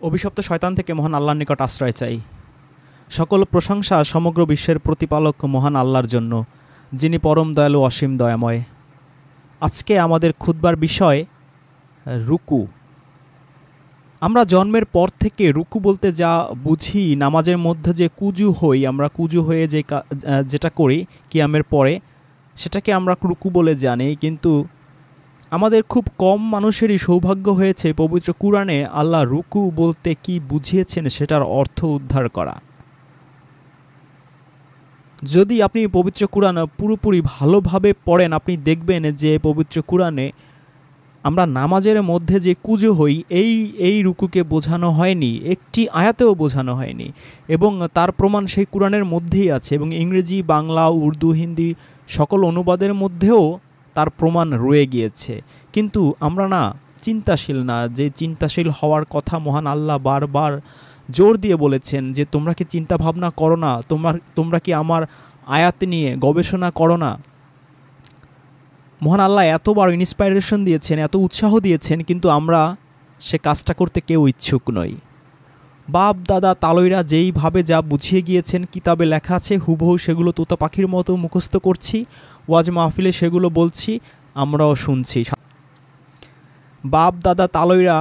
অভিশপ্ত শয়তান থেকে মহান আল্লাহর নিকট আশ্রয় চাই। সকল প্রশংসা সমগ্র বিশ্বের প্রতিপালক মহান আল্লাহর জন্য, যিনি পরম দয়ালু অসীম দয়াময়। আজকে আমাদের খুতবার বিষয় রুকু। আমরা জন্মের পর থেকে রুকু বলতে যা বুঝি, নামাজের মধ্যে যে কুজু হই, আমরা কুজু হয়ে যেটা করি কিয়ামের পরে, সেটাকে আমরা রুকু বলে জানি। কিন্তু আমাদের খুব কম মানুষেরই সৌভাগ্য হয়েছে পবিত্র কুরআনে আল্লাহ রুকু বলতে কি বুঝিয়েছেন সেটার অর্থ উদ্ধার করা। যদি আপনি পবিত্র কুরআন পুরোপুরি ভালোভাবে পড়েন, আপনি দেখবেন যে পবিত্র কুরআনে আমরা নামাজের মধ্যে যে কুজু হই, এই রুকুকে বোঝানো হয়নি, একটি আয়াতেও বোঝানো হয়নি, এবং তার প্রমাণ সেই কুরআনের মধ্যেই আছে, এবং ইংরেজি, বাংলা, উর্দু, হিন্দি সকল অনুবাদের মধ্যেও তার প্রমাণ রয়ে গিয়েছে। কিন্তু আমরা চিন্তাশীল না, যে চিন্তাশীল হওয়ার কথা মহান আল্লাহ বারবার জোর দিয়ে বলেছেন যে তোমরা কি চিন্তা ভাবনা করো না, তোমরা কি আমার আয়াত নিয়ে গবেষণা করো না। মহান আল্লাহ এতবার ইন্সপাইরেশন দিয়েছেন, এত উৎসাহ দিয়েছেন, কিন্তু আমরা সে কাজটা করতে কেউ ইচ্ছুক নই। বাপ দাদা তালইরা যেইভাবে যা বুঝিয়ে গিয়েছেন, কিতাবে লেখা আছে, হুবহু সেগুলো তোতা পাখির মতো মুখস্থ করছি, ওয়াজ মাহফিলে সেগুলো বলছি, আমরাও শুনছি। বাপ দাদা তালইরা,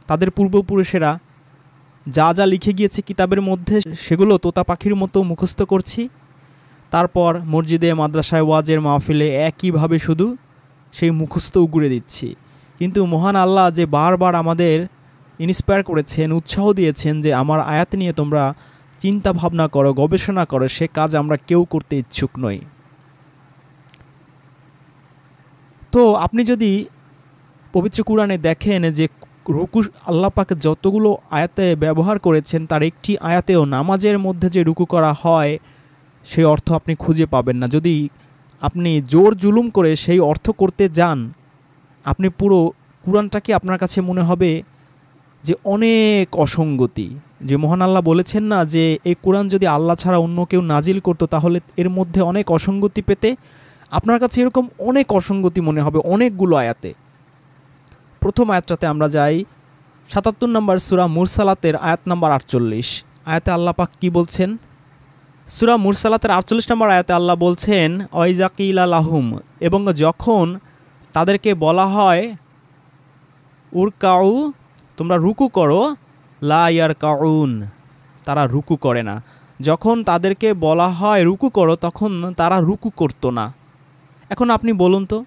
তাদের পূর্বপুরুষেরা যা যা লিখে গিয়েছে কিতাবের মধ্যে, সেগুলো তোতা পাখির মতো মুখস্থ করছি। তারপর মসজিদে, মাদ্রাসায়, ওয়াজের মাহফিলে একইভাবে শুধু সেই মুখস্থ উগড়ে দিচ্ছি। কিন্তু মহান আল্লাহ যে বারবার আমাদের ইন্সপায়ার করেছেন, উৎসাহ দিয়েছেন যে আমার আয়াত নিয়ে তোমরা চিন্তা ভাবনা করো, গবেষণা করো, সে কাজ আমরা কেউ করতে ইচ্ছুক নই। তো আপনি যদি পবিত্র কুরআনে দেখেন যে রুকু আল্লাহ পাক যতগুলো আয়াতে ব্যবহার করেছেন, তার একটি আয়াতেও নামাজের মধ্যে যে রুকু করা হয় সেই অর্থ আপনি খুঁজে পাবেন না। যদি আপনি জোর জুলুম করে সেই অর্থ করতে যান, আপনি পুরো কুরআনটাকে আপনার কাছে মনে হবে যে অনেক অসঙ্গতি। যে মহান আল্লাহ বলেছেন না যে এই কুরআন যদি আল্লাহ ছাড়া অন্য কেউ নাজিল করতো তাহলে এর মধ্যে অনেক অসঙ্গতি পেতে, আপনার কাছে এরকম অনেক অসঙ্গতি মনে হবে অনেকগুলো আয়াতে। প্রথম আয়াতটাতে আমরা যাই, ৭৭ নম্বর সূরা মুরসালাতের আয়াত নম্বর ৪৮। আয়াতে আল্লাহ পাক কি বলছেন? সূরা মুরসালাতের ৪৮ নম্বর আয়াতে আল্লাহ বলছেন, ওয়াইজা কিলা লাহুম, এবং যখন তাদেরকে বলা হয় উরকাউ, তোমরা রুকু করো, লা ইয়ারকাউন, তারা রুকু করে না। যখন তাদেরকে বলা হয় রুকু করো, তখন তারা রুকু করতো না। এখন আপনি বলুন তো,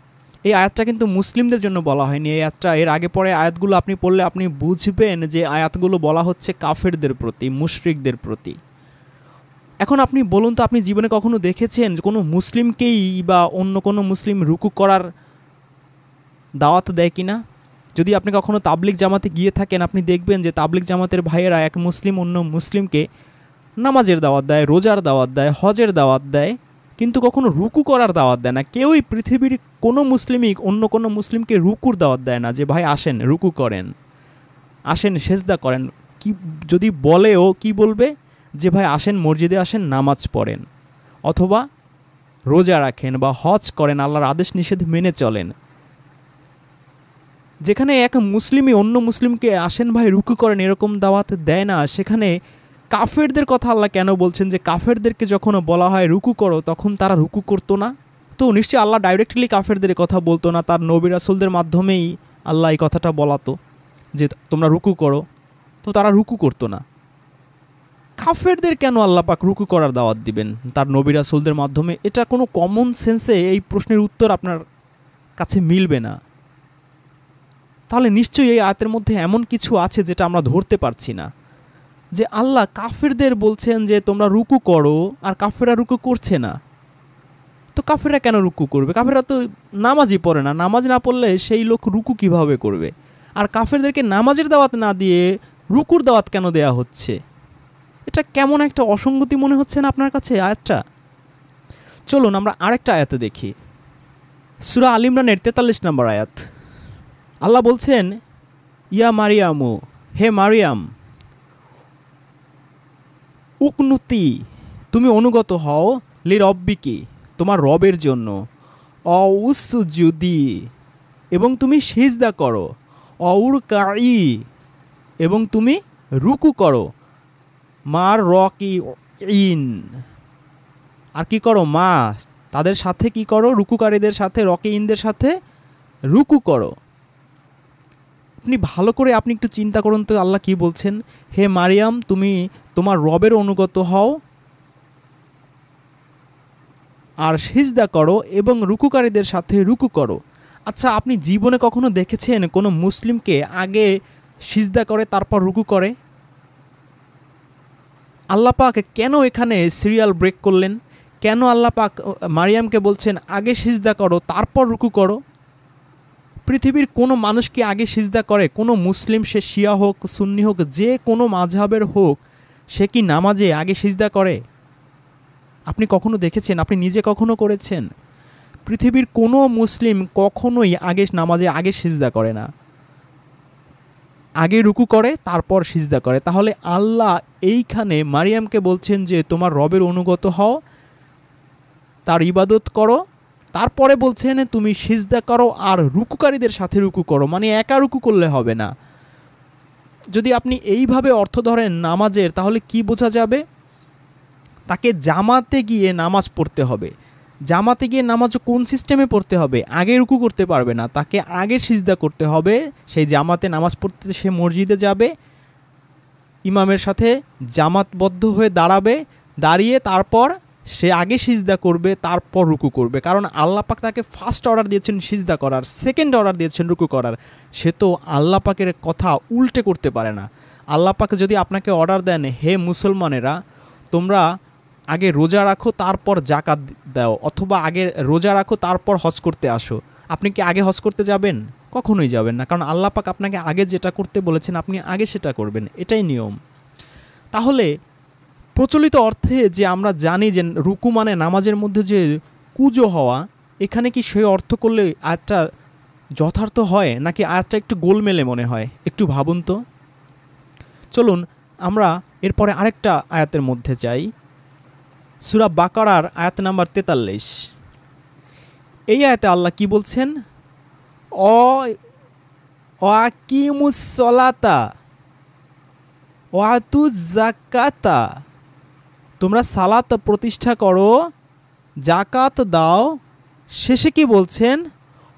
এই আয়াতটা কিন্তু মুসলিমদের জন্য বলা হয়নি। এই আয়াতটা, এর আগে পরে আয়াতগুলো আপনি পড়লে আপনি বুঝবেন যে আয়াতগুলো বলা হচ্ছে কাফেরদের প্রতি, মুশরিকদের প্রতি। এখন আপনি বলুন তো, আপনি জীবনে কখনো দেখেছেন যে কোনো মুসলিমকেই বা অন্য কোনো মুসলিম রুকু করার দাওয়াত দেয় কি না? যদি আপনি কখনো তাবলিগ জামাতে গিয়ে থাকেন, আপনি দেখবেন যে তাবলিগ জামাতের ভাইয়েরা এক মুসলিম অন্য মুসলিমকে নামাজের দাওয়াত দেয়, রোজার দাওয়াত দেয়, হজের দাওয়াত দেয়, কিন্তু কখনো রুকু করার দাওয়াত দেয় না। কেউই পৃথিবীর কোনো মুসলিমই অন্য কোনো মুসলিমকে রুকুর দাওয়াত দেয় না, যে ভাই আসেন রুকু করেন, আসেন সেজদা করেন। কি যদি বলেও কি বলবে? যে ভাই আসেন মসজিদে আসেন, নামাজ পড়েন, অথবা রোজা রাখেন বা হজ করেন, আল্লাহর আদেশ নিষেধ মেনে চলেন। যেখানে এক মুসলিমই অন্য মুসলিমকে আসেন ভাই রুকু করেন এরকম দাওয়াত দেয় না, সেখানে কাফেরদের কথা আল্লাহ কেন বলছেন যে কাফেরদেরকে যখন বলা হয় রুকু করো তখন তারা রুকু করতো না? তো নিশ্চয়ই আল্লাহ ডাইরেক্টলি কাফেরদের কথা বলতো না, তার নবী রাসূলদের মাধ্যমেই আল্লাহ এই কথাটা বলাতো যে তোমরা রুকু করো, তো তারা রুকু করতো না। কাফেরদের কেন আল্লাহ পাক রুকু করার দাওয়াত দিবেন তার নবী রাসূলদের মাধ্যমে? এটা কোনো কমন সেন্সে এই প্রশ্নের উত্তর আপনার কাছে মিলবে না। তাহলে নিশ্চয়ই এই আয়াতের মধ্যে এমন কিছু আছে যেটা আমরা ধরতে পারছি না, যে আল্লাহ কাফেরদের বলছেন যে তোমরা রুকু করো, আর কাফেররা রুকু করছে না। তো কাফেররা কেন রুকু করবে? কাফেররা তো নামাজই পড়ে না, নামাজ না পড়লে সেই লোক রুকু কিভাবে করবে? আর কাফেরদেরকে নামাজের দাওয়াত না দিয়ে রুকুর দাওয়াত কেন দেয়া হচ্ছে? এটা কেমন একটা অসঙ্গতি মনে হচ্ছে না আপনার কাছে আয়াতটা? চলুন আমরা আরেকটা আয়াতে দেখি, সূরা আল ইমরানের ৪৩ নম্বর আয়াত। আল্লাহ বলছেন, ইয়া মারিয়ামু, হে মারিয়াম, উকনুতি, তুমি অনুগত হও, লি রব্বিকি, তোমার রবের জন্য, অউসজুদি, এবং তুমি সিজদা করো, অউরকাই, এবং তুমি রুকু করো। মার রকি ইন, আর কি করো, মা তাদের সাথে কি করো, রুকুকারীদের সাথে, রকি ইনদের সাথে রুকু করো। আপনি ভালো করে আপনি একটু চিন্তা করুন তো আল্লাহ কি বলছেন। হে মারিয়াম, তুমি তোমার রবের অনুগত হও আর সিজদা করো এবং রুকুকারীদের সাথে রুকু করো। আচ্ছা, আপনি জীবনে কখনো দেখেছেন কোনো মুসলিমকে আগে সিজদা করে তারপর রুকু করে? আল্লাহ পাক কেন এখানে সিরিয়াল ব্রেক করলেন? কেন আল্লাহ পাক মারিয়ামকে বলছেন আগে সিজদা করো তারপর রুকু করো? পৃথিবীর কোনো মানুষ কি আগে সিজদা করে? কোনো মুসলিম, সে শিয়া হোক, সুন্নি হোক, যে কোনো মাযহাবের হোক, সে কি নামাজে আগে সিজদা করে? আপনি কখনো দেখেছেন? আপনি নিজে কখনো করেছেন? পৃথিবীর কোনো মুসলিম কখনোই নামাজে আগে সিজদা করে না, আগে রুকু করে তারপর সিজদা করে। তাহলে আল্লাহ এইখানে মারিয়ামকে বলছেন যে তোমার রবের অনুগত হও, তার ইবাদত করো, তারপরে বলছেন তুমি সিজদা করো আর রুকুকারীদের সাথে রুকু করো, মানে একা রুকু করলে হবে না। যদি আপনি এইভাবে অর্থ ধরেন নামাজের, তাহলে কি বোঝা যাবে? তাকে জামাতে গিয়ে নামাজ পড়তে হবে। জামাতে গিয়ে নামাজ কোন সিস্টেমে পড়তে হবে? আগে রুকু করতে পারবে না, তাকে আগে সিজদা করতে হবে। সেই জামাতে নামাজ পড়তে সে মসজিদে যাবে, ইমামের সাথে জামাতবদ্ধ হয়ে দাঁড়াবে, দাঁড়িয়ে তারপর সে আগে সিজদা করবে, তারপর রুকু করবে। কারণ আল্লাহ পাক তাকে ফার্স্ট অর্ডার দিয়েছেন সিজদা করার, সেকেন্ড অর্ডার দিয়েছেন রুকু করার। সে তো আল্লাহ পাকের কথা উল্টে করতে পারে না। আল্লাহ পাক যদি আপনাকে অর্ডার দেন, হে মুসলমানেরা তোমরা আগে রোজা রাখো তারপর জাকাত দাও, অথবা আগে রোজা রাখো তারপর হজ করতে আসো, আপনি কি আগে হজ করতে যাবেন? কখনোই যাবেন না, কারণ আল্লাহ পাক আপনাকে আগে যেটা করতে বলেছেন আপনি আগে সেটা করবেন, এটাই নিয়ম। তাহলে প্রচলিত অর্থে যে আমরা জানি যে রুকু মানে নামাজের মধ্যে যে কুজো হওয়া, এখানে কি সেই অর্থ করলে আয়াতটা যথার্থ হয়, নাকি আয়াতটা একটু গোলমেলে মনে হয়? একটু ভাবুন তো। চলুন আমরা এরপরে আরেকটা আয়াতের মধ্যে যাই, সূরা বাকারার আয়াত নাম্বার 43। এই আয়াতে আল্লাহ কি বলছেন? ওয়াকিমুস সলাতা ওয়াতুজ যাকাতা, তোমরা সালাত প্রতিষ্ঠা করো, জাকাত দাও। শেষে কি বলছেন?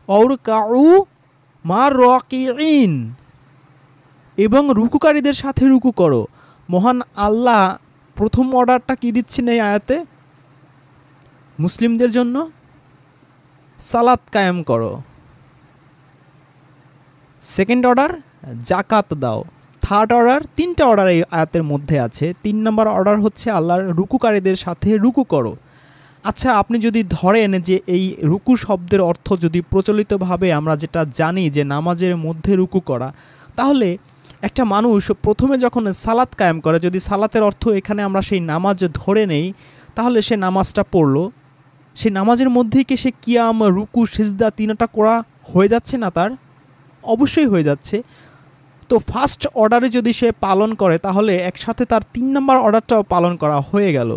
অরকাউ মার রাকিঈন, এবং রুকুকারীদের সাথে রুকু করো। মহান আল্লাহ প্রথম অর্ডারটা কি দিচ্ছেন এই আয়াতে? মুসলিমদের জন্য সালাত কায়েম করো। সেকেন্ড অর্ডার জাকাত দাও। থার্ড অর্ডার, তিনটা অর্ডার এই আয়াতের মধ্যে আছে। 3 নম্বর অর্ডার হচ্ছে আল্লাহর রুকুকারীদের সাথে রুকু করো। আচ্ছা, আপনি যদি ধরেন যে এই রুকু শব্দের অর্থ যদি প্রচলিতভাবে আমরা যেটা জানি যে নামাজের মধ্যে রুকু করা, তাহলে একটা মানুষ প্রথমে যখন সালাত কায়েম করে, যদি সালাতের অর্থ এখানে আমরা সেই নামাজ ধরে নেই, তাহলে সে নামাজটা পড়লো, সেই নামাজের মধ্যেই কি সে কিয়াম, রুকু, সিজদা তিনটা করা হয়ে যাচ্ছে না? তার অবশ্যই হয়ে যাচ্ছে। তো ফার্স্ট অর্ডারে যদি সে পালন করে, তাহলে একসাথে তার 3 নম্বর অর্ডারটাও পালন করা হয়ে গেল।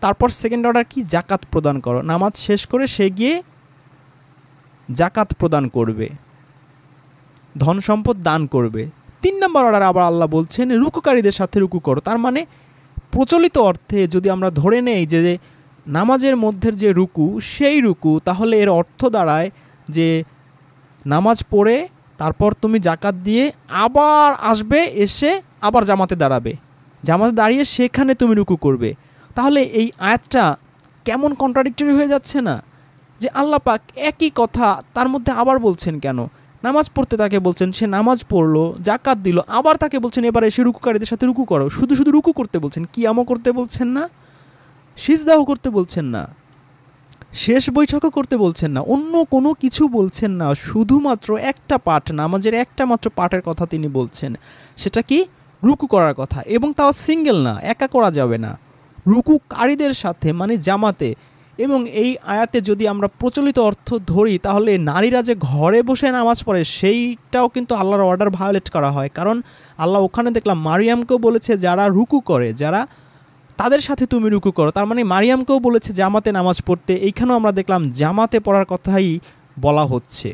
তারপর সেকেন্ড অর্ডার কি? জাকাত প্রদান করো। নামাজ শেষ করে সে গিয়ে জাকাত প্রদান করবে, ধন সম্পদ দান করবে। 3 নম্বর অর্ডার আবার আল্লাহ বলছেন রুকুকারীদের সাথে রুকু করো। তার মানে প্রচলিত অর্থে যদি আমরা ধরে নেই যে নামাজের মধ্যের যে রুকু সেই রুকু, তাহলে এর অর্থ দাঁড়ায় যে নামাজ পড়ে তারপর তুমি জাকাত দিয়ে আবার আসবে, এসে আবার জামাতে দাঁড়াবে, জামাতে দাঁড়িয়ে সেখানে তুমি রুকু করবে। তাহলে এই আয়াতটা কেমন কন্ট্রাডিক্টরি হয়ে যাচ্ছে না? যে আল্লাহ পাক একই কথা তার মধ্যে আবার বলছেন কেন? নামাজ পড়তে তাকে বলছেন, সে নামাজ পড়লো, জাকাত দিল, আবার তাকে বলছেন এবার এসে রুকুকারীদের সাথে রুকু করো। শুধু শুধু রুকু করতে বলছেন, কিয়ামও করতে বলছেন না, সিজদাও করতে বলছেন না, শেষ বৈঠকও করতে বলছেন না, অন্য কোনো কিছু বলছেন না। শুধুমাত্র একটা পাঠ, নামাজের একটা মাত্র পাঠের কথা তিনি বলছেন, সেটা কি? রুকু করার কথা। এবং তাও সিঙ্গেল না, একা করা যাবে না, রুকুকারীদের সাথে, মানে জামাতে। এবং এই আয়াতে যদি আমরা প্রচলিত অর্থ ধরি, তাহলে নারীরা যে ঘরে বসে নামাজ পড়ে সেইটাও কিন্তু আল্লাহর অর্ডার ভায়োলেট করা হয়। কারণ আল্লাহ ওখানে দেখলাম মারিয়ামকেও বলেছে যারা রুকু করে, যারা তাদের সাথে তুমি রুকু করো। তার মানে মারিয়ামকেও বলেছে জামাতে নামাজ পড়তে। এইখানেও আমরা দেখলাম জামাতে পড়ার কথাই বলা হচ্ছে।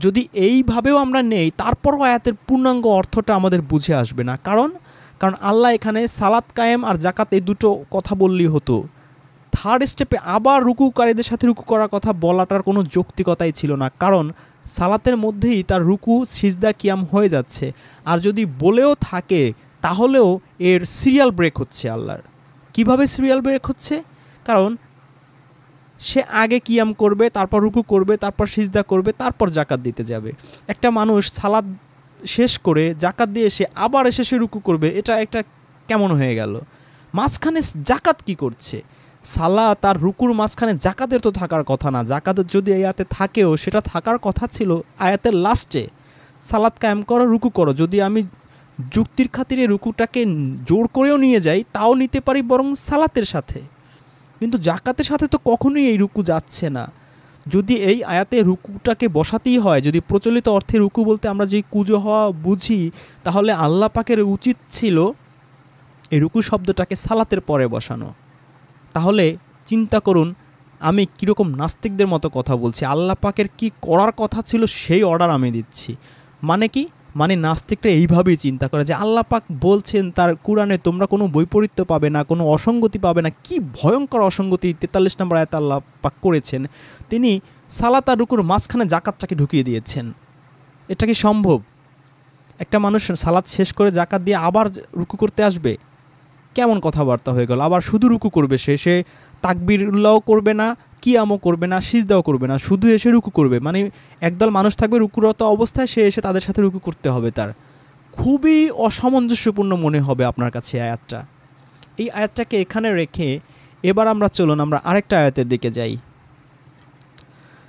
যদি এইভাবেও আমরা নেই, তারপরও আয়াতের পূর্ণাঙ্গ অর্থটা আমাদের বুঝে আসবে না। কারণ আল্লাহ এখানে সালাত কায়েম আর জাকাত এই দুটো কথা বললেই হতো। থার্ড স্টেপে আবার রুকুকারীদের সাথে রুকু করার কথা বলাটার কোনো যৌক্তিকতাই ছিল না, কারণ সালাতের মধ্যেই তার রুকু সিজদা কিয়াম হয়ে যাচ্ছে। আর যদি বলেও থাকে তাহলেও এর সিরিয়াল ব্রেক হচ্ছে আল্লাহর। কিভাবে সিরিয়াল ব্রেক হচ্ছে? কারণ সে আগে কিয়াম করবে, তারপর রুকু করবে, তারপর সিজদা করবে, তারপর জাকাত দিতে যাবে। একটা মানুষ সালাত শেষ করে জাকাত দিয়ে এসে আবার এসে সে রুকু করবে, এটা একটা কেমন হয়ে গেল? মাঝখানে জাকাত কি করছে? সালাত আর রুকুর মাঝখানে জাকাতের তো থাকার কথা না। জাকাতের যদি এই আয়াতে থাকেও সেটা থাকার কথা ছিল আয়াতের লাস্টে, সালাত কায়েম করো, রুকু করো। যদি আমি যুক্তির খাতিরে রুকুটাকে জোর করেও নিয়ে যাই তাও নিতে পারি, বরং সালাতের সাথে। কিন্তু জাকাতের সাথে তো কখনোই এই রুকু যাচ্ছে না। যদি এই আয়াতে রুকুটাকে বসাতেই হয়, যদি প্রচলিত অর্থে রুকু বলতে আমরা যে কুজো হওয়া বুঝি, তাহলে আল্লাহ পাকের উচিত ছিল এই রুকু শব্দটাকে সালাতের পরে বসানো। তাহলে চিন্তা করুন আমি কীরকম নাস্তিকদের মতো কথা বলছি। আল্লাহ পাকের কী করার কথা ছিল সেই অর্ডার আমি দিচ্ছি। মানে কি? মানে নাস্তিকরা এইভাবেই চিন্তা করে যে আল্লাহ পাক বলছেন তার কুরআনে তোমরা কোনো বৈপরীত্য পাবে না, কোনো অসঙ্গতি পাবে না। কি ভয়ঙ্কর অসঙ্গতি 43 নম্বর আয়াতে আল্লাহ পাক করেছেন। তিনি সালাত আর রুকুর মাঝখানে জাকাতটাকে ঢুকিয়ে দিয়েছেন। এটা কি সম্ভব? একটা মানুষ সালাত শেষ করে জাকাত দিয়ে আবার রুকু করতে আসবে? কেমন কথাবার্তা হয়ে গেল? আবার শুধু রুকু করবে, সে তাকবীরুল্লাহও করবে না, কিয়ামও করবে না, সিজদাও করবে না, শুধু এসে রুকু করবে। মানে একদল মানুষ থাকবে রুকুরত অবস্থায়, সে এসে তাদের সাথে রুকু করতে হবে তার। খুবই অসামঞ্জস্যপূর্ণ মনে হবে আপনার কাছে আয়াতটা। এই আয়াতটাকে এখানে রেখে এবার চলুন আমরা আরেকটা আয়াতের দিকে যাই।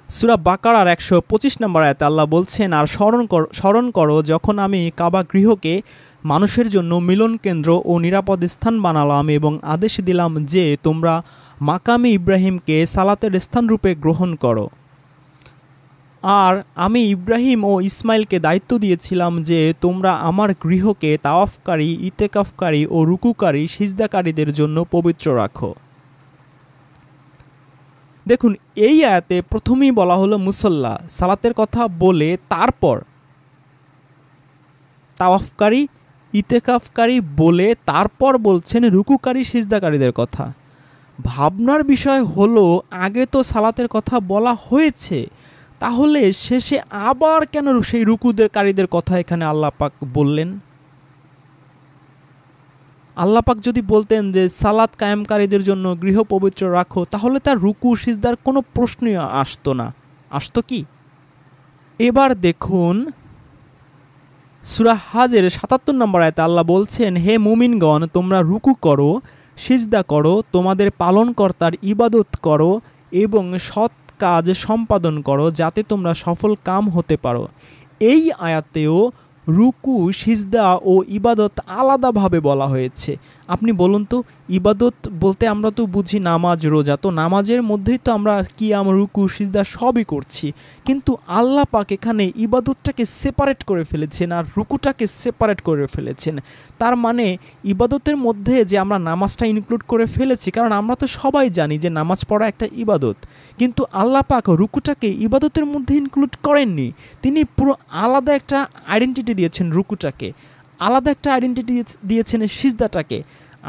সূরা বাকারার 125 নম্বর আয়াতে আল্লাহ বলছেন, আর স্মরণ করো যখন আমি কাবা গৃহকে মানুষের জন্য মিলন কেন্দ্র ও নিরাপদ স্থান বানালাম এবং আদেশ দিলাম যে তোমরা মাকামে ইব্রাহিমকে সালাতের স্থানরূপে গ্রহণ করো। আর আমি ইব্রাহিম ও ইসমাইলকে দায়িত্ব দিয়েছিলাম যে তোমরা আমার গৃহকে তাওয়াফকারী, ইতেকাফকারী ও রুকুকারী, সিজদাকারীদের জন্য পবিত্র রাখো। দেখুন এই আয়াতে প্রথমেই বলা হলো মুসল্লা, সালাতের কথা বলে তারপর তাওয়াফকারী, ইতেকাফকারী বলে তারপর বলছেন রুকুকারী, সিজদাকারীদের কথা। ভাবনার বিষয় হলো আগে তো সালাতের কথা বলা হয়েছে, তাহলে শেষে আবার কেন সেই রুকুকারীদের কথা এখানে আল্লাহ পাক বললেন? আল্লাহ পাক যদি বলতেন যে সালাত কায়েমকারীদের জন্য গৃহ পবিত্র রাখো, তাহলে তার রুকু সিজদার কোনো প্রশ্নই আসতো না। আসতো কি? এবার দেখুন সূরা হাজের 77 নম্বর আয়াতে আল্লাহ বলছেন, হে মুমিনগণ তোমরা রুকু করো, সিজদা করো, তোমাদের পালনকর্তার ইবাদত করো এবং সৎ কাজ সম্পাদন করো যাতে তোমরা সফল কাম হতে পারো। এই আয়াতেও রুকু, সিজদা ও ইবাদত আলাদাভাবে বলা হয়েছে। আপনি বলুন তো, ইবাদত বলতে আমরা তো বুঝি নামাজ, রোজা। তো নামাজের মধ্যেই তো আমরা কিয়াম, রুকু, সিজদা সবই করছি, কিন্তু আল্লাহ পাক এখানে ইবাদতটাকে সেপারেট করে ফেলেছেন আর রুকুটাকে সেপারেট করে ফেলেছেন। তার মানে ইবাদতের মধ্যে যে আমরা নামাজটা ইনক্লুড করে ফেলেছি, কারণ আমরা তো সবাই জানি যে নামাজ পড়া একটা ইবাদত, কিন্তু আল্লাহ পাক রুকুটাকে ইবাদতের মধ্যে ইনক্লুড করেননি। তিনি পুরো আলাদা একটা আইডেন্টিটি দিয়েছেন রুকুটাকে, আলাদা একটা আইডেন্টিটি দিয়েছেন সিজদাটাকে।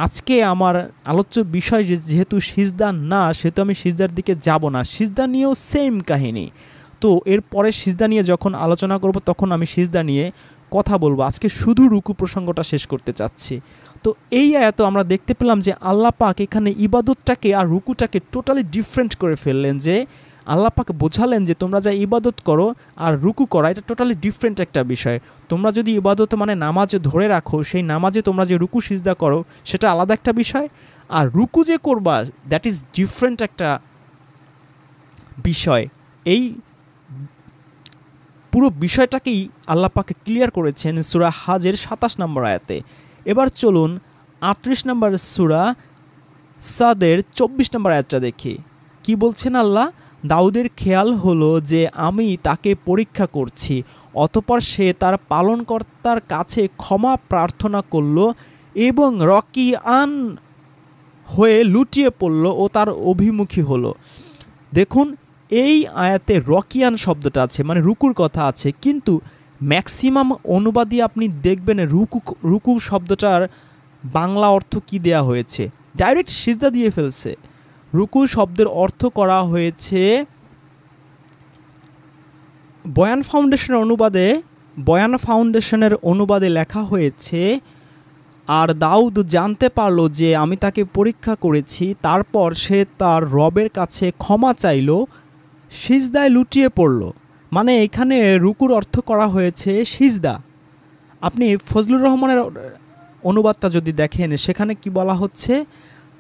আজকে আমার আলোচ্য বিষয় যেহেতু সিজদা না, সেহেতু আমি সিজদার দিকে যাব না। সিজদা নিয়েও সেম কাহিনী। তো এরপরে সিজদা নিয়ে যখন আলোচনা করব তখন আমি সিজদা নিয়ে কথা বলবো। আজকে শুধু রুকু প্রসঙ্গটা শেষ করতে চাচ্ছি। তো এই আয়াতে আমরা দেখতে পেলাম যে আল্লাহ পাক এখানে ইবাদতটাকে আর রুকুটাকে টোটালি ডিফারেন্ট করে ফেললেন। যে আল্লাহ পাক বোঝালেন যে তোমরা যা ইবাদত করো আর রুকু করা, এটা টোটালি ডিফারেন্ট একটা বিষয়। তোমরা যদি ইবাদত মানে নামাজ ধরে রাখো, সেই নামাজে তোমরা যে রুকু সিজদা করো সেটা আলাদা একটা বিষয়, আর রুকু যে করবা দ্যাট ইজ ডিফারেন্ট একটা বিষয়। এই পুরো বিষয়টাকেই আল্লাহ পাক ক্লিয়ার করেছেন সূরা হাজের 27 নম্বর আয়াতে। এবার চলুন 38 নম্বর সূরা সাদের 24 নম্বর আয়াতটা দেখি। কি বলছেন আল্লাহ? দাউদের খেয়াল হলো যে আমি তাকে পরীক্ষা করছি, অতঃপর সে তার পালনকর্তার কাছে ক্ষমা প্রার্থনা করল এবং রকিআন হয়ে লুটিয়ে পড়ল ও তার অভিমুখী হলো। দেখুন এই আয়াতে রকিয়ান শব্দটা আছে, মানে রুকুর কথা আছে, কিন্তু ম্যাক্সিমাম অনুবাদই আপনি দেখবেন রুকু শব্দটার বাংলা অর্থ কি দেয়া হয়েছে, ডাইরেক্ট সিজদা দিয়ে ফেলছে। রুকু শব্দের অর্থ করা হয়েছে বয়ান ফাউন্ডেশনের অনুবাদে লেখা হয়েছে, আর দাউদ জানতে পারল যে আমি তাকে পরীক্ষা করেছি, তারপর সে তার রবের কাছে ক্ষমা চাইল, সিজদায় লুটিয়ে পড়ল। মানে এখানে রুকুর অর্থ করা হয়েছে সিজদা। আপনি ফজলুর রহমানের অনুবাদটা যদি দেখেন, সেখানে কি বলা হচ্ছে,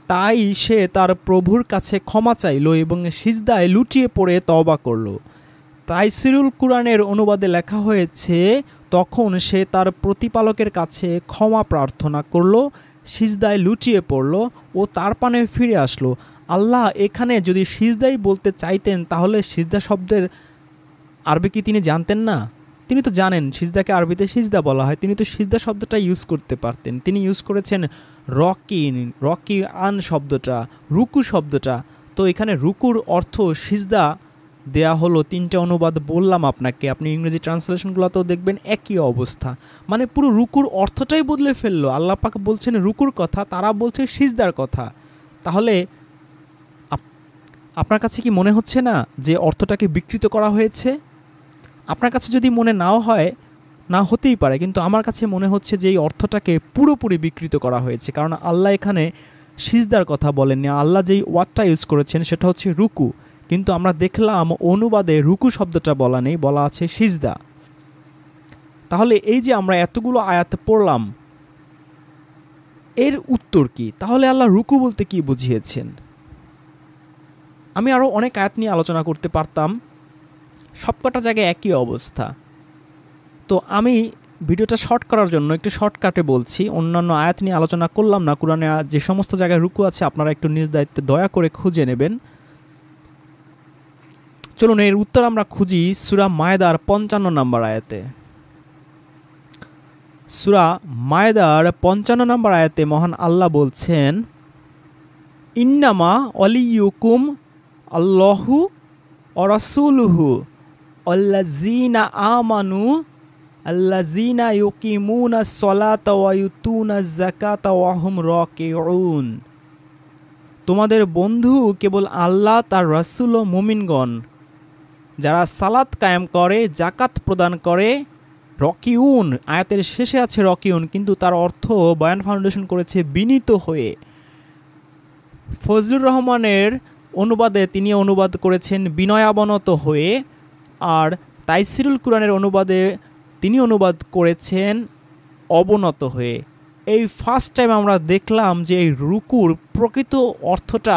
তাই সে তার প্রভুর কাছে ক্ষমা চাইল এবং সিজদায় লুটিয়ে পড়ে তওবা করল। তাইসিরুল কুরআনের অনুবাদে লেখা হয়েছে, তখন সে তার প্রতিপালকের কাছে ক্ষমা প্রার্থনা করল, সিজদায় লুটিয়ে পড়ল ও তার পানে ফিরে আসলো। আল্লাহ এখানে যদি সিজদাই বলতে চাইতেন, তাহলে সিজদা শব্দের আরবি কি তিনি জানতেন না? তিনি তো জানেন সিজদাকে আরবিতে সিজদা বলা হয়, তিনি তো সিজদা শব্দটা ইউজ করতে পারতেন। তিনি ইউজ করেছেন রকি আন শব্দটা, রুকু শব্দটা। তো এখানে রুকুর অর্থ সিজদা দেয়া হলো। 3টে অনুবাদ বললাম আপনাকে, আপনি ইংরেজি ট্রান্সলেশনগুলোতেও দেখবেন একই অবস্থা। মানে পুরো রুকুর অর্থটাই বদলে ফেললো। আল্লাহ পাক বলছেন রুকুর কথা, তারা বলছে সিজদার কথা। তাহলে আপনার কাছে কি মনে হচ্ছে না যে অর্থটাকে বিকৃত করা হয়েছে? আপনার কাছে যদি মনে নাও হয়, না হতেই পারে, কিন্তু আমার কাছে মনে হচ্ছে যে এই অর্থটাকে পুরোপুরি বিকৃত করা হয়েছে। কারণ আল্লাহ এখানে সিজদার কথা বলেননি, আল্লাহ যেই ওয়ার্ডটা ইউজ করেছেন সেটা হচ্ছে রুকু, কিন্তু আমরা দেখলাম অনুবাদে রুকু শব্দটা বলা নেই, বলা আছে সিজদা। তাহলে এই যে আমরা এতগুলো আয়াত পড়লাম, এর উত্তর কি? তাহলে আল্লাহ রুকু বলতে কি বুঝিয়েছেন? আমি আরও অনেক আয়াত নিয়ে আলোচনা করতে পারতাম, সবকটা জায়গায় একই অবস্থা। তো আমি ভিডিওটা শর্ট করার জন্য একটু শর্টকাটে বলছি, অন্যান্য আয়াত নিয়ে আলোচনা করলাম না। কুরআনে যে সমস্ত জায়গায় রুকু আছে আপনারা একটু নিজ দায়িত্বে দয়া করে খুঁজে নেবেন। চলুন এর উত্তর আমরা খুঁজি সূরা মায়েদার 55 নম্বর আয়াতে। সূরা মায়েদার 55 নম্বর আয়াতে মহান আল্লাহ বলছেন, ইন্নামা ওয়ালিয়ুকুম আল্লাহু ওয়া রাসূলুহু আল্লাযীনা আমানু আল্লাযীনা ইউকিমুনাস সালাতা ওয়া ইউতুনাজ যাকাতা ওয়া হুম রাকিউন। তোমাদের বন্ধু কেবল আল্লাহ, তার রাসূল ও মুমিনগণ, যারা সালাত কায়েম করে, জাকাত প্রদান করে। রকিউন, আয়াতের শেষে আছে রকিউন, কিন্তু তার অর্থ বয়ান ফাউন্ডেশন করেছে বিনীত হয়ে। ফজলুর রহমানের অনুবাদে তিনি অনুবাদ করেছেন বিনয়াবনত হয়ে, আর তাইসিরুল কুরআনের অনুবাদে তিনি অনুবাদ করেছেন অবনত হয়ে। এই ফার্স্ট টাইম আমরা দেখলাম যে এই রুকুর প্রকৃত অর্থটা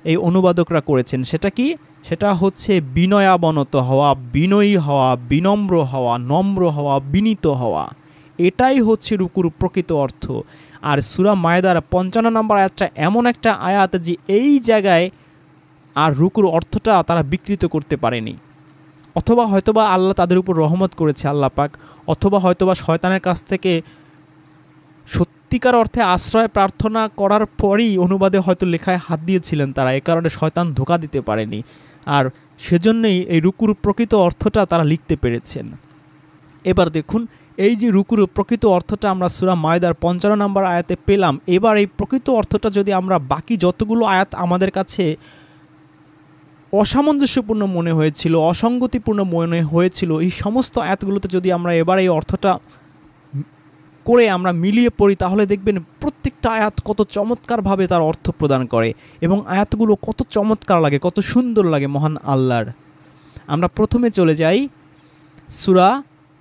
এই অনুবাদকরা করেছেন। সেটা কি? সেটা হচ্ছে বিনয়াবনত হওয়া, বিনয়ী হওয়া, বিনম্র হওয়া, নম্র হওয়া, বিনীত হওয়া। এটাই হচ্ছে রুকুর প্রকৃত অর্থ। আর সূরা মায়েদার 55 নম্বর আয়াতটা এমন একটা আয়াত যে এই জায়গায় আর রুকুর অর্থটা তারা বিকৃত করতে পারেনি। অথবা হয়তোবা আল্লাহ তাদের উপর রহমত করেছে আল্লাহ পাক, অথবা হয়তোবা শয়তানের কাছ থেকে সত্যিকার অর্থে আশ্রয় প্রার্থনা করার পরই অনুবাদে হয়তো লেখায় হাত দিয়েছিলেন তারা, এ কারণে শয়তান ধোঁকা দিতে পারেনি, আর সেজন্যই এই রুকুর প্রকৃত অর্থটা তারা লিখতে পেরেছেন। এবার দেখুন, এই যে রুকুর প্রকৃত অর্থটা আমরা সূরা মায়েদার 55 নম্বর আয়াতে পেলাম, এবার এই প্রকৃত অর্থটা যদি আমরা বাকি যতগুলো আয়াত আমাদের কাছে অসামঞ্জস্যপূর্ণ মনে হয়েছিল, অসঙ্গতিপূর্ণ মনে হয়েছিল, এই সমস্ত আয়াতগুলোতে যদি আমরা এবার এই অর্থটা করে আমরা মিলিয়ে পড়ি, তাহলে দেখবেন প্রত্যেকটা আয়াত কত চমৎকারভাবে তার অর্থ প্রদান করে এবং আয়াতগুলো কত চমৎকার লাগে, কত সুন্দর লাগে মহান আল্লাহর। আমরা প্রথমে চলে যাই সূরা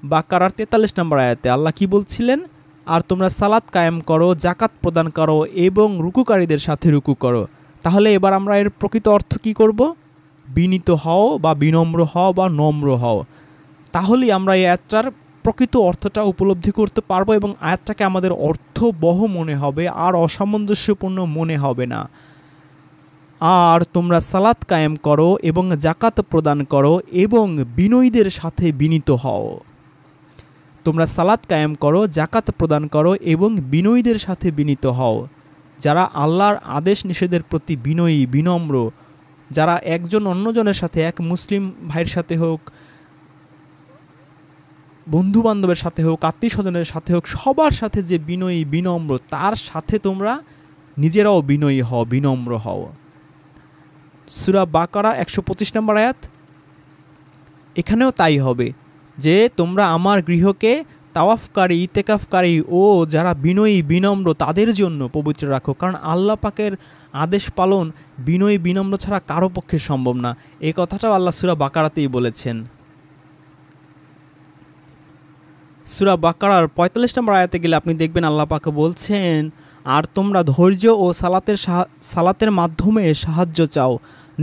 বাকারার 43 নম্বর আয়াতে। আল্লাহ কি বলছিলেন? আর তোমরা সালাত কায়েম করো, জাকাত প্রদান করো এবং রুকুকারীদের সাথে রুকু করো। তাহলে এবার আমরা এর প্রকৃত অর্থ কি করব? বিনীত হও বা বিনম্র হও বা নম্র হও। তাহলেই আমরা এই আয়াতটার প্রকৃত অর্থটা উপলব্ধি করতে পারবো এবং আয়াতটাকে আমাদের অর্থবহ মনে হবে, আর অসামঞ্জস্যপূর্ণ মনে হবে না। আর তোমরা সালাত কায়েম করো এবং জাকাত প্রদান করো এবং বিনয়ীদের সাথে বিনীত হও। তোমরা সালাত কায়েম করো, জাকাত প্রদান করো এবং বিনয়ীদের সাথে বিনীত হও, যারা আল্লাহর আদেশ নিষেধের প্রতি বিনয়ী, বিনম্র যারা একজন অন্যজনের সাথে, এক মুসলিম ভাইয়ের সাথে হোক, বন্ধু বান্ধবের সাথে হোক, আত্মীয় স্বজনের সাথে হোক, সবার সাথে যে বিনয়ী বিনম্র, তার সাথে তোমরা নিজেরাও বিনয়ী হও, বিনম্র হও। সূরা বাকারা 125 নম্বর আয়াত। এখানেও তাই হবে যে তোমরা আমার গৃহকে তাওয়াফকারী, ইতেকাফকারী ও যারা বিনয়ী বিনম্র তাদের জন্য পবিত্র রাখো, কারণ আল্লাহ পাকের আদেশ পালন বিনয়ী বিনম্র ছাড়া কারো পক্ষে সম্ভব না। এই কথাটাও আল্লাহ সূরা বাকারাতেই বলেছেন। সূরা বাকারার 45 নম্বর আয়াতে গেলে আপনি দেখবেন আল্লাহ পাক বলছেন, আর তোমরা ধৈর্য ও সালাতের মাধ্যমে সাহায্য চাও,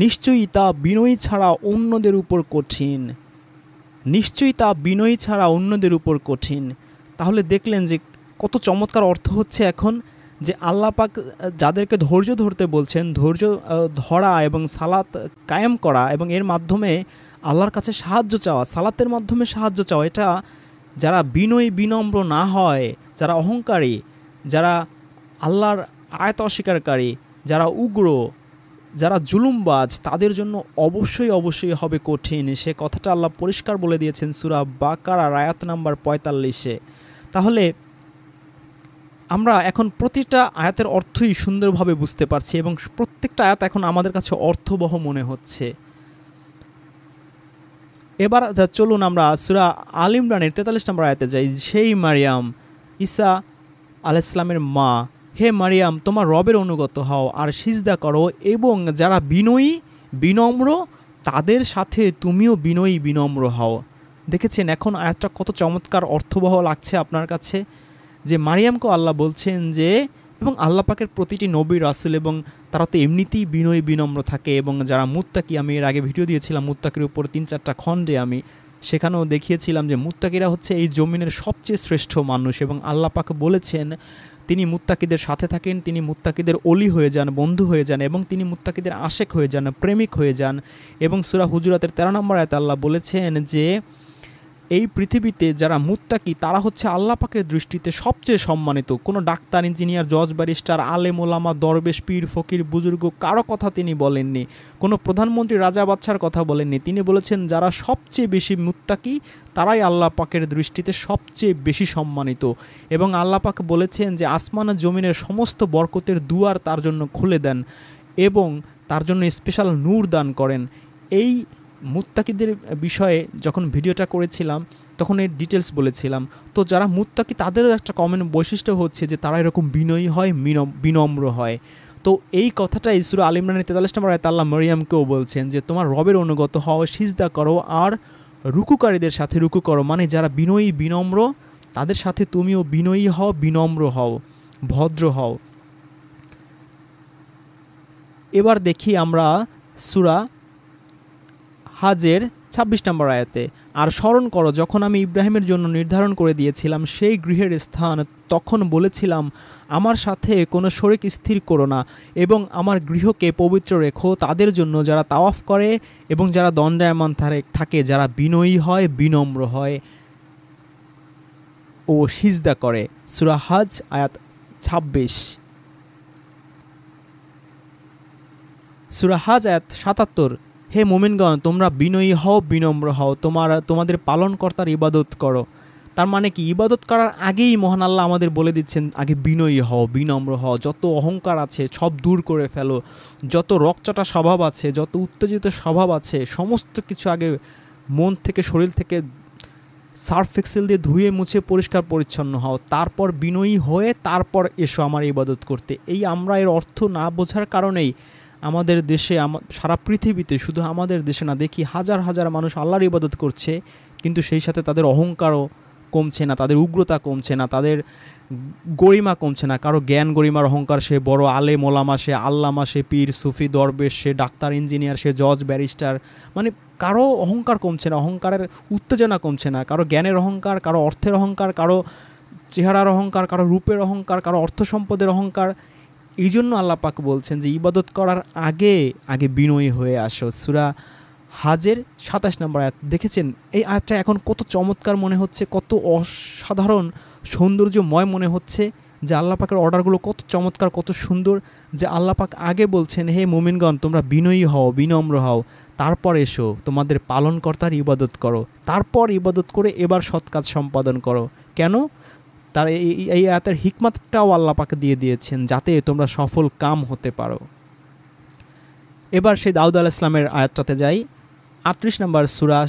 নিশ্চয়ই তা বিনয়ী ছাড়া অন্যদের উপর কঠিন। নিশ্চয়ই তা বিনয়ী ছাড়া অন্যদের উপর কঠিন। তাহলে দেখলেন যে কত চমৎকার অর্থ হচ্ছে এখন, যে আল্লাহ পাক যাদেরকে ধৈর্য ধরতে বলছেন, ধৈর্য ধরা এবং সালাত কায়েম করা এবং এর মাধ্যমে আল্লাহর কাছে সাহায্য চাওয়া, সালাতের মাধ্যমে সাহায্য চাওয়া, এটা যারা বিনয়ী বিনম্র না হয়, যারা অহংকারী, যারা আল্লাহর আয়াত অস্বীকারী, যারা উগ্র, যারা জুলুমবাজ, তাদের জন্য অবশ্যই অবশ্যই হবে কঠিন। সে কথাটা আল্লাহ পরিষ্কার বলে দিয়েছেন সূরা বাকারার আয়াত নাম্বার 45-এ। তাহলে আমরা এখন প্রতিটা আয়াতের অর্থই সুন্দরভাবে বুঝতে পারছি এবং প্রত্যেকটা আয়াত এখন আমাদের কাছে অর্থবহ মনে হচ্ছে। এবার চলুন আমরা সূরা আল ইমরানের 43 নম্বর আয়াতে যাই। সেই মারিয়াম, ঈসা আলাইহিস সালামের মা, হে মারিয়াম, তোমার রবের অনুগত হও আর সিজদা করো, এবং যারা বিনয়ী বিনম্র তাদের সাথে তুমিও বিনয়ী বিনম্র হও। দেখেছেন এখন আয়াতটা কত চমৎকার অর্থবহ লাগছে আপনার কাছে, যে মারিয়ামকে আল্লাহ বলছেন যে, এবং আল্লাহ পাকের প্রতিটি নবী রাসূল এবং তারা তো এমনিতেই বিনয়ী বিনম্র থাকে, এবং যারা মুত্তাকি, আমি এর আগে ভিডিও দিয়েছিলাম মুত্তাকির উপর 3-4টা খণ্ডে, আমি সেখানেও দেখিয়েছিলাম যে মুত্তাকিরা হচ্ছে এই জমিনের সবচেয়ে শ্রেষ্ঠ মানুষ, এবং আল্লাহ পাক বলেছেন তিনি মুত্তাকিদের সাথে থাকেন, তিনি মুত্তাকিদের অলি হয়ে যান, বন্ধু হয়ে যান, এবং তিনি মুত্তাকিদের আশেক হয়ে যান, প্রেমিক হয়ে যান। এবং সূরা হুজুরাতের 13 নম্বর আয়াতে আল্লাহ বলেছেন যে এই পৃথিবীতে যারা মুত্তাকি তারা হচ্ছে আল্লাহ পাকের দৃষ্টিতে সবচেয়ে সম্মানিত। কোনো ডাক্তার, ইঞ্জিনিয়ার, জজ, ব্যারিস্টার, আলেম ওলামা, দরবেশ, পীর, ফকির, বুজুর্গ কারো কথা তিনি বলেননি, কোনো প্রধানমন্ত্রী, রাজা বাদশার কথা বলেননি। তিনি বলেছেন যারা সবচেয়ে বেশি মুত্তাকি তারাই আল্লাহ পাকের দৃষ্টিতে সবচেয়ে বেশি সম্মানিত। এবং আল্লাহ পাক বলেছেন যে আসমান ও জমিনের সমস্ত বরকতের দুয়ার তার জন্য খুলে দেন এবং তার জন্য স্পেশাল নূর দান করেন। এই মুত্তাকিদের বিষয়ে যখন ভিডিওটা করেছিলাম তখন এর ডিটেলস বলেছিলাম। তো যারা মুত্তাকি তাদেরও একটা কমন বৈশিষ্ট্য হচ্ছে যে তারা এরকম বিনয়ী হয়, বিনম্র হয়। তো এই কথাটাই সূরা আল ইমরানের 43 নম্বর আয়াতে আল্লাহ মারিয়ামকেও বলছেন যে তোমার রবের অনুগত হও, সিজদা করো আর রুকুকারীদের সাথে রুকু করো, মানে যারা বিনয়ী বিনম্র তাদের সাথে তুমিও বিনয়ী হও, বিনম্র হও, ভদ্র হও। এবার দেখি আমরা সূরা হাজের 26 নম্বর আয়াতে, আর স্মরণ করো যখন আমি ইব্রাহিমের জন্য নির্ধারণ করে দিয়েছিলাম সেই গৃহের স্থান, তখন বলেছিলাম আমার সাথে কোনো শরিক স্থির করো না এবং আমার গৃহকে পবিত্র রেখো তাদের জন্য যারা তাওয়াফ করে এবং যারা দণ্ডায়মান থাকে, যারা বিনয়ী হয়, বিনম্র হয় ও সিজদা করে। সূরা হাজ আয়াত 26। সূরা হাজ আয়াত 77, হে মুমিনগণ তোমরা বিনয়ী হও, বিনম্র হও, তোমাদের পালনকর্তার ইবাদত করো। তার মানে কি, ইবাদত করার আগেই মহান আল্লাহ আমাদের বলে দিচ্ছেন আগে বিনয়ী হও, বিনম্র হও, যত অহংকার আছে সব দূর করে ফেলো, যত রকচটা স্বভাব আছে, যত উত্তেজিত স্বভাব আছে সমস্ত কিছু আগে মন থেকে, শরীর থেকে সার্ফ এক্সেল দিয়ে ধুয়ে মুছে পরিষ্কার পরিচ্ছন্ন হও, তারপর বিনয়ী হয়ে তারপর এসো আমার ইবাদত করতে। এই আমরা এর অর্থ না বোঝার কারণেই আমাদের দেশে, সারা পৃথিবীতে, শুধু আমাদের দেশে না, দেখি হাজার হাজার মানুষ আল্লাহর ইবাদত করছে কিন্তু সেই সাথে তাদের অহংকারও কমছে না, তাদের উগ্রতা কমছে না, তাদের গরিমা কমছে না। কারো জ্ঞান গরিমার অহংকার, সে বড় আলেম ওলামা, সে আল্লামা, সে পীর, সুফি, দরবেশ, সে ডাক্তার, ইঞ্জিনিয়ার, সে জজ, ব্যারিস্টার, মানে কারো অহংকার কমছে না, অহংকারের উত্তেজনা কমছে না। কারো জ্ঞানের অহংকার, কারো অর্থের অহংকার, কারো চেহারার অহংকার, কারো রূপের অহংকার, কারো অর্থ সম্পদের অহংকার। এই জন্য আল্লাহ পাক বলছেন যে ইবাদত করার আগে আগে বিনয়ী হয়ে আসো। সূরা হাজের 27 নম্বর আয়াত। দেখেছেন এই আয়াতটা এখন কত চমৎকার মনে হচ্ছে, কত অসাধারণ সৌন্দর্যময় মনে হচ্ছে, যে আল্লাহ পাকের অর্ডারগুলো কত চমৎকার, কত সুন্দর, যে আল্লাহ পাক আগে বলছেন, হে মুমিনগণ তোমরা বিনয়ী হও, বিনম্র হও, তারপর এসো তোমাদের পালনকর্তার ইবাদত করো, তারপর ইবাদত করে এবার সৎ কাজ সম্পাদন করো। কেন? তার এই আয়াতের হিকমতটাও আল্লাহ পাক দিয়ে দিয়েছেন, যাতে তোমরা সফল কাম হতে পারো। এবার সেই দাউদ আলাইহিস সালামের আয়াতটাতে যাই। 38 নম্বর সূরা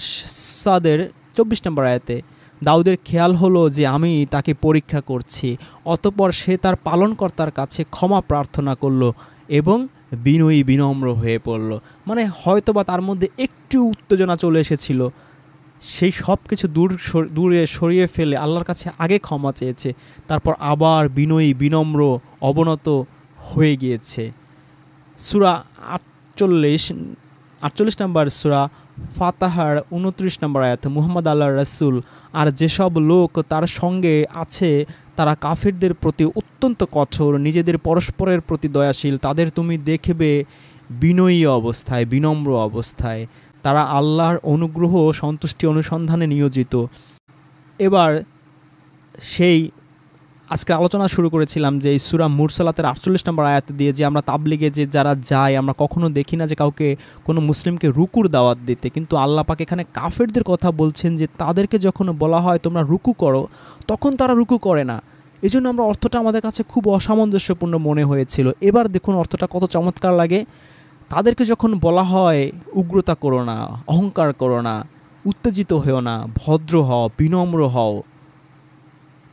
সাদের 24 নম্বর আয়াতে দাউদের খেয়াল হলো যে আমি তাকে পরীক্ষা করছি, অতঃপর সে তার পালনকর্তার কাছে ক্ষমা প্রার্থনা করলো এবং বিনয়ী বিনম্র হয়ে পড়ল। মানে হয়তোবা তার মধ্যে একটু উত্তেজনা চলে এসেছিল, সেই সব কিছু দূরে সরিয়ে ফেলে আল্লাহর কাছে আগে ক্ষমা চেয়েছে, তারপর আবার বিনয়ী বিনম্র অবনত হয়ে গিয়েছে। সূরা 48 নম্বর সূরা ফাতাহার 29 নম্বর আয়াত, মুহাম্মদ আল্লাহর রাসূল আর যেসব লোক তার সঙ্গে আছে তারা কাফিরদের প্রতি অত্যন্ত কঠোর, নিজেদের পরস্পরের প্রতি দয়াশীল, তাদের তুমি দেখবে বিনয়ী অবস্থায়, বিনম্র অবস্থায়, তারা আল্লাহর অনুগ্রহ ও সন্তুষ্টি অনুসন্ধানে নিয়োজিত। এবার সেই আজকে আলোচনা শুরু করেছিলাম যে এই সূরা মুরসালাতের 48 নম্বর আয়াত দিয়ে, যে আমরা তাবলিগে যে যারা যাই, আমরা কখনো দেখি না যে কাউকে, কোনো মুসলিমকে রুকুর দাওয়াত দিতে, কিন্তু আল্লাহ পাক এখানে কাফেরদের কথা বলছেন যে তাদেরকে যখন বলা হয় তোমরা রুকু করো, তখন তারা রুকু করে না। এই জন্য আমরা অর্থটা আমাদের কাছে খুব অসামঞ্জস্যপূর্ণ মনে হয়েছিল। এবার দেখুন অর্থটা কত চমৎকার লাগে। তাদেরকে যখন বলা হয় উগ্রতা করো না, অহংকার করো না, উত্তেজিত হও না, ভদ্র হও, বিনম্র হও,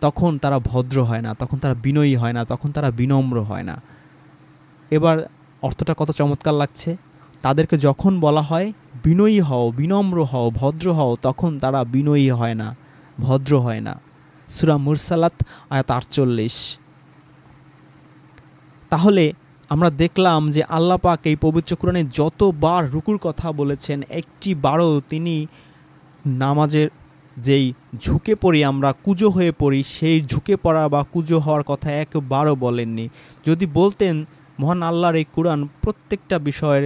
তখন তারা ভদ্র হয় না, তখন তারা বিনয়ী হয় না, তখন তারা বিনম্র হয় না। এবার অর্থটা কত চমৎকার লাগছে। তাদেরকে যখন বলা হয় বিনয়ী হও, বিনম্র হও, ভদ্র হও, তখন তারা বিনয়ী হয় না, ভদ্র হয় না। সূরা মুরসালাত আয়াত 48। তাহলে আমরা দেখলাম যে আল্লাহ পাক এই পবিত্র কোরআনে যতবার রুকুর কথা বলেছেন, একটি বারও তিনি নামাজের যেই ঝুঁকে পড়ি, আমরা কুজো হয়ে পড়ি, সেই ঝুঁকে পড়া বা কুজো হওয়ার কথা একবারও বলেননি। যদি বলতেন, মহান আল্লাহর এই কোরআন প্রত্যেকটা বিষয়ের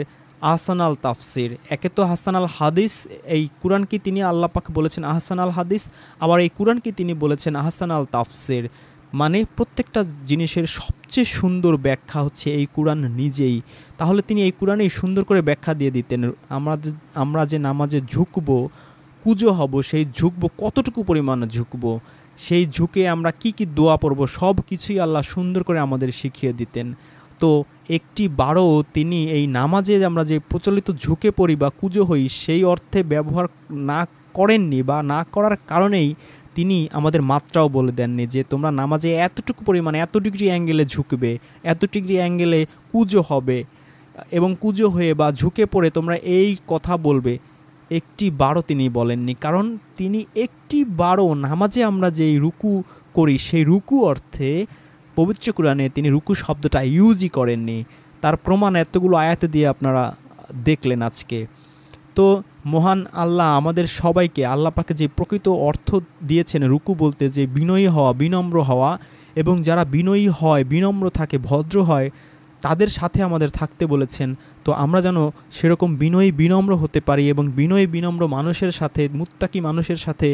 আহসান আল তাফসির, একে তো হাসান আল হাদিস, এই কোরআনকে তিনি আল্লাহ পাক বলেছেন আহসান আল হাদিস, আবার এই কোরআনকে তিনি বলেছেন আহসান আল তাফসির, মানে প্রত্যেকটা জিনিসের সবচেয়ে সুন্দর ব্যাখ্যা হচ্ছে এই কোরআন নিজেই। তাহলে তিনি এই কোরআনেই সুন্দর করে ব্যাখ্যা দিয়ে দিতেন। আমরা যে নামাজে ঝুঁকবো, কুজো হব, সেই ঝুঁকবো কতটুকু পরিমাণে ঝুঁকবো, সেই ঝুঁকে আমরা কি কি দোয়া পড়ব, সব কিছুই আল্লাহ সুন্দর করে আমাদের শিখিয়ে দিতেন। তো একটি বারও তিনি এই নামাজে আমরা যে প্রচলিত ঝুঁকে পড়ি বা কুজো হই, সেই অর্থে ব্যবহার না করেননি, বা না করার কারণেই তিনি আমাদের মাত্রাও বলে দেননি যে তোমরা নামাজে এতটুকু পরিমাণে, এত ডিগ্রি অ্যাঙ্গেলে ঝুঁকবে, এত ডিগ্রি অ্যাঙ্গেলে কুজো হবে, এবং কুজো হয়ে বা ঝুঁকে পড়ে তোমরা এই কথা বলবে। একটি বারও তিনি বলেননি, কারণ তিনি একটি বারও নামাজে আমরা যেই রুকু করি, সেই রুকু অর্থে পবিত্র কোরআনে তিনি রুকু শব্দটা ইউজই করেননি। তার প্রমাণ এতগুলো আয়াতে দিয়ে আপনারা দেখলেন আজকে। তো মহান আল্লাহ আমাদের সবাইকে, আল্লাহ পাকে যে প্রকৃত অর্থ দিয়েছেন রুকু বলতে, যে বিনয়ী হওয়া, বিনম্র হওয়া, এবং যারা বিনয়ী হয়, বিনম্র থাকে, ভদ্র হয়, তাদের সাথে আমাদের থাকতে বলেছেন। তো আমরা যেন সেরকম বিনয়ী বিনম্র হতে পারি, এবং বিনয়ী বিনম্র মানুষের সাথে, মুত্তাকি মানুষের সাথে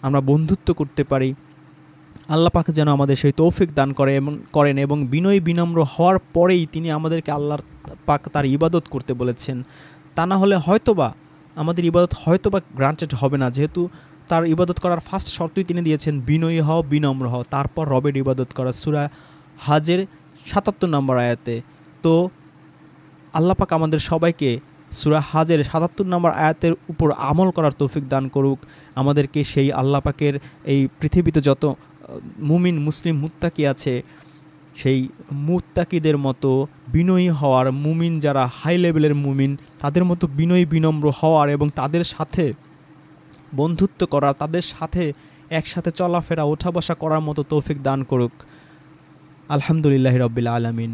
আমরা বন্ধুত্ব করতে পারি। আল্লাহ পাক যেন আমাদের সেই তৌফিক দান করেন, এবং বিনয়ী বিনম্র হওয়ার পরেই তিনি আমাদেরকে আল্লাহর পাক তার ইবাদত করতে বলেছেন। তা না হলে হয়তোবা আমাদের ইবাদত হয়তোবা গ্রান্টেড হবে না, যেহেতু তার ইবাদত করার ফার্স্ট শর্তই তিনি দিয়েছেন বিনয়ী হও, বিনম্র হও, তারপর রবের ইবাদত করা, সূরা হাজের 77 নম্বর আয়াতে। তো আল্লাহ পাক আমাদের সবাইকে সূরা হাজের 77 নম্বর আয়াতের উপর আমল করার তৌফিক দান করুক, আমাদেরকে সেই আল্লাহ পাকের এই পৃথিবীতে যত মুমিন মুসলিম মুত্তাকি আছে, সেই মুত্তাকিদের মতো বিনয়ী হওয়ার, মুমিন যারা হাই লেভেলের মুমিন, তাদের মতো বিনয়ী বিনম্র হওয়ার, এবং তাদের সাথে বন্ধুত্ব করার, তাদের সাথে একসাথে চলাফেরা, ওঠা বসা করার মতো তৌফিক দান করুক। আলহামদুলিল্লাহি রাব্বিল আলামিন।